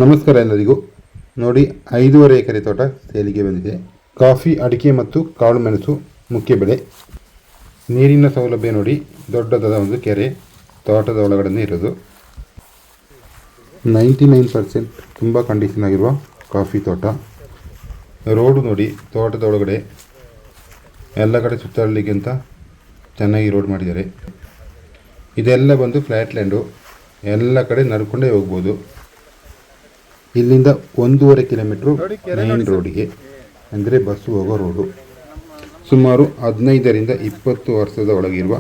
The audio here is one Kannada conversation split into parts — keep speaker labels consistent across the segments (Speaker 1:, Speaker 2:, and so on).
Speaker 1: ನಮಸ್ಕಾರ ಎಲ್ಲರಿಗೂ. ನೋಡಿ, 5.5 ಎಕರೆ ತೋಟ ಸೇಲಿಗೆ ಬಂದಿದೆ. ಕಾಫಿ, ಅಡಿಕೆ ಮತ್ತು ಕಾಳು ಮೆಣಸು ಮುಖ್ಯ ಬೆಳೆ. ನೀರಿನ ಸೌಲಭ್ಯ ನೋಡಿ, ದೊಡ್ಡದಾದ ಒಂದು ಕೆರೆ ತೋಟದ ಒಳಗಡೆ ಇರೋದು. 99% ತುಂಬ ಕಂಡೀಷನ್ ಆಗಿರುವ ಕಾಫಿ ತೋಟ. ರೋಡು ನೋಡಿ, ತೋಟದ ಒಳಗಡೆ ಎಲ್ಲ ಕಡೆ ಸುತ್ತಾಡಲಿಕ್ಕೆ ಅಂತ ಚೆನ್ನಾಗಿ ರೋಡ್ ಮಾಡಿದ್ದಾರೆ. ಇದೆಲ್ಲ ಬಂದು ಫ್ಲ್ಯಾಟ್ ಲ್ಯಾಂಡು, ಎಲ್ಲ ಕಡೆ ನಡ್ಕೊಂಡೇ ಹೋಗ್ಬೋದು. ಇಲ್ಲಿಂದ 1.5 ಕಿಲೋಮೀಟ್ರು ಮೇನ್ ರೋಡಿಗೆ, ಅಂದರೆ ಬಸ್ಸು ಹೋಗೋ ರೋಡು. ಸುಮಾರು 15ರಿಂದ 20 ವರ್ಷದ ಒಳಗಿರುವ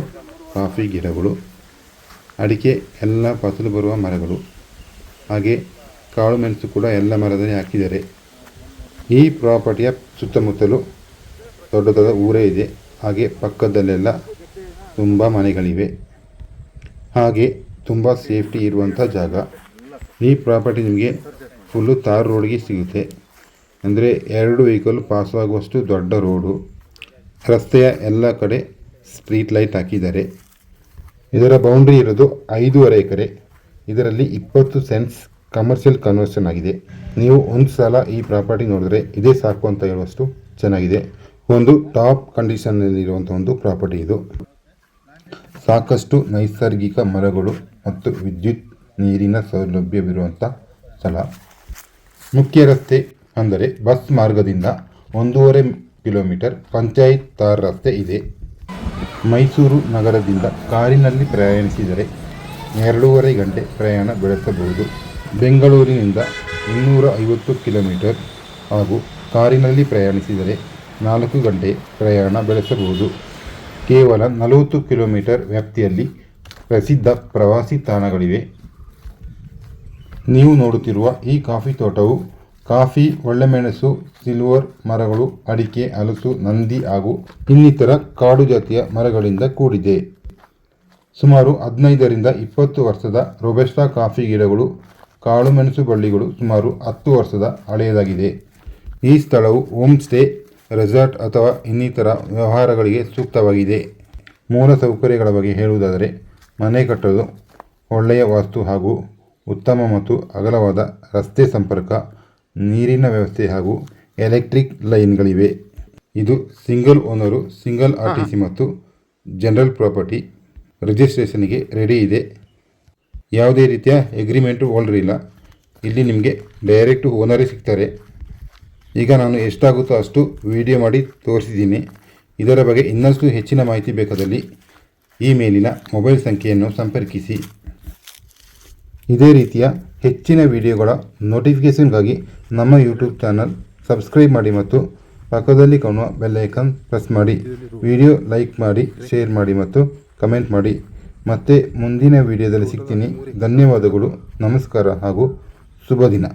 Speaker 1: ಕಾಫಿ ಗಿಡಗಳು, ಅಡಿಕೆ ಎಲ್ಲ ಫಸಲು ಬರುವ ಮರಗಳು, ಹಾಗೆ ಕಾಳು ಮೆಣಸು ಕೂಡ ಎಲ್ಲ ಮರದಲ್ಲಿ ಹಾಕಿದ್ದಾರೆ. ಈ ಪ್ರಾಪರ್ಟಿಯ ಸುತ್ತಮುತ್ತಲು ದೊಡ್ಡದಾದ ಊರೇ ಇದೆ. ಹಾಗೆ ಪಕ್ಕದಲ್ಲೆಲ್ಲ ತುಂಬ ಮನೆಗಳಿವೆ. ಹಾಗೆ ತುಂಬ ಸೇಫ್ಟಿ ಇರುವಂಥ ಜಾಗ. ಈ ಪ್ರಾಪರ್ಟಿ ನಿಮಗೆ ಫುಲ್ಲು ತಾರ್ ರೋಡ್ಗೆ ಸಿಗುತ್ತೆ. ಅಂದರೆ 2 ವೆಹಿಕಲ್ ಪಾಸ್ ಆಗುವಷ್ಟು ದೊಡ್ಡ ರೋಡು. ರಸ್ತೆಯ ಎಲ್ಲ ಕಡೆ ಸ್ಟ್ರೀಟ್ ಲೈಟ್ ಹಾಕಿದ್ದಾರೆ. ಇದರ ಬೌಂಡ್ರಿ ಇರೋದು 5.5 ಎಕರೆ. ಇದರಲ್ಲಿ 20 ಸೆಂಟ್ಸ್ ಕಮರ್ಷಿಯಲ್ ಕನ್ವರ್ಷನ್ ಆಗಿದೆ. ನೀವು ಒಂದು ಸಲ ಈ ಪ್ರಾಪರ್ಟಿ ನೋಡಿದ್ರೆ ಇದೇ ಸಾಕು ಅಂತ ಹೇಳುವಷ್ಟು ಚೆನ್ನಾಗಿದೆ. ಒಂದು ಟಾಪ್ ಕಂಡೀಷನ್ನಲ್ಲಿರುವಂಥ ಒಂದು ಪ್ರಾಪರ್ಟಿ ಇದು. ಸಾಕಷ್ಟು ನೈಸರ್ಗಿಕ ಮರಗಳು ಮತ್ತು ವಿದ್ಯುತ್, ನೀರಿನ ಸೌಲಭ್ಯವಿರುವಂಥ ಸ್ಥಳ. ಮುಖ್ಯ ರಸ್ತೆ ಅಂದರೆ ಬಸ್ ಮಾರ್ಗದಿಂದ 1.5 ಕಿಲೋಮೀಟರ್ ಪಂಚಾಯತ್ ತಾರ್ ರಸ್ತೆ ಇದೆ. ಮೈಸೂರು ನಗರದಿಂದ ಕಾರಿನಲ್ಲಿ ಪ್ರಯಾಣಿಸಿದರೆ 2.5 ಗಂಟೆ ಪ್ರಯಾಣ ಬೆಳೆಸಬಹುದು. ಬೆಂಗಳೂರಿನಿಂದ 250 ಕಿಲೋಮೀಟರ್ ಹಾಗೂ ಕಾರಿನಲ್ಲಿ ಪ್ರಯಾಣಿಸಿದರೆ 4 ಗಂಟೆ ಪ್ರಯಾಣ ಬೆಳೆಸಬಹುದು. ಕೇವಲ 40 ಕಿಲೋಮೀಟರ್ ವ್ಯಾಪ್ತಿಯಲ್ಲಿ ಪ್ರಸಿದ್ಧ ಪ್ರವಾಸಿ ತಾಣಗಳಿವೆ. ನೀವು ನೋಡುತ್ತಿರುವ ಈ ಕಾಫಿ ತೋಟವು ಕಾಫಿ, ಒಳ್ಳೆಮೆಣಸು, ಸಿಲ್ವರ್ ಮರಗಳು, ಅಡಿಕೆ, ಹಲಸು, ನಂದಿ ಹಾಗೂ ಇನ್ನಿತರ ಕಾಡು ಜಾತಿಯ ಮರಗಳಿಂದ ಕೂಡಿದೆ. ಸುಮಾರು 15ರಿಂದ 20 ವರ್ಷದ ರೊಬೆಸ್ಟಾ ಕಾಫಿ ಗಿಡಗಳು, ಕಾಳು ಮೆಣಸು ಬಳ್ಳಿಗಳು ಸುಮಾರು 10 ವರ್ಷದ ಹಳೆಯದಾಗಿದೆ. ಈ ಸ್ಥಳವು ಹೋಮ್ ಸ್ಟೇ, ರೆಸಾರ್ಟ್ ಅಥವಾ ಇನ್ನಿತರ ವ್ಯವಹಾರಗಳಿಗೆ ಸೂಕ್ತವಾಗಿದೆ. ಮೂಲ ಸೌಕರ್ಯಗಳ ಬಗ್ಗೆ ಹೇಳುವುದಾದರೆ, ಮನೆ ಕಟ್ಟಲು ಒಳ್ಳೆಯ ವಾಸ್ತು ಹಾಗೂ ಉತ್ತಮ ಮತ್ತು ಅಗಲವಾದ ರಸ್ತೆ ಸಂಪರ್ಕ, ನೀರಿನ ವ್ಯವಸ್ಥೆ ಹಾಗೂ ಎಲೆಕ್ಟ್ರಿಕ್ ಲೈನ್ಗಳಿವೆ. ಇದು ಸಿಂಗಲ್ ಓನರು, ಸಿಂಗಲ್ RTC ಮತ್ತು ಜನರಲ್ ಪ್ರಾಪರ್ಟಿ. ರಿಜಿಸ್ಟ್ರೇಷನ್ಗೆ ರೆಡಿ ಇದೆ. ಯಾವುದೇ ರೀತಿಯ ಎಗ್ರಿಮೆಂಟು ಹೋಲ್ಡರ್ ಇಲ್ಲ. ಇಲ್ಲಿ ನಿಮಗೆ ಡೈರೆಕ್ಟು ಓನರೇ ಸಿಗ್ತಾರೆ. ಈಗ ನಾನು ಎಷ್ಟಾಗುತ್ತೋ ಅಷ್ಟು ವಿಡಿಯೋ ಮಾಡಿ ತೋರಿಸಿದ್ದೀನಿ. ಇದರ ಬಗ್ಗೆ ಇನ್ನಷ್ಟು ಹೆಚ್ಚಿನ ಮಾಹಿತಿ ಬೇಕಾದಲ್ಲಿ ಈ ಮೇಲಿನ ಮೊಬೈಲ್ ಸಂಖ್ಯೆಯನ್ನು ಸಂಪರ್ಕಿಸಿ. ಇದೇ ರೀತಿಯ ಹೆಚ್ಚಿನ ವಿಡಿಯೋಗಳ ನೋಟಿಫಿಕೇಷನ್ಗಾಗಿ ನಮ್ಮ ಯೂಟ್ಯೂಬ್ ಚಾನಲ್ ಸಬ್ಸ್ಕ್ರೈಬ್ ಮಾಡಿ ಮತ್ತು ಪಕ್ಕದಲ್ಲಿ ಕಾಣುವ ಬೆಲ್ ಐಕಾನ್ ಪ್ರೆಸ್ ಮಾಡಿ. ವಿಡಿಯೋ ಲೈಕ್ ಮಾಡಿ, ಶೇರ್ ಮಾಡಿ ಮತ್ತು ಕಮೆಂಟ್ ಮಾಡಿ. ಮತ್ತೆ ಮುಂದಿನ ವಿಡಿಯೋದಲ್ಲಿ ಸಿಗ್ತೀನಿ. ಧನ್ಯವಾದಗಳು. ನಮಸ್ಕಾರ ಹಾಗೂ ಶುಭ ದಿನ.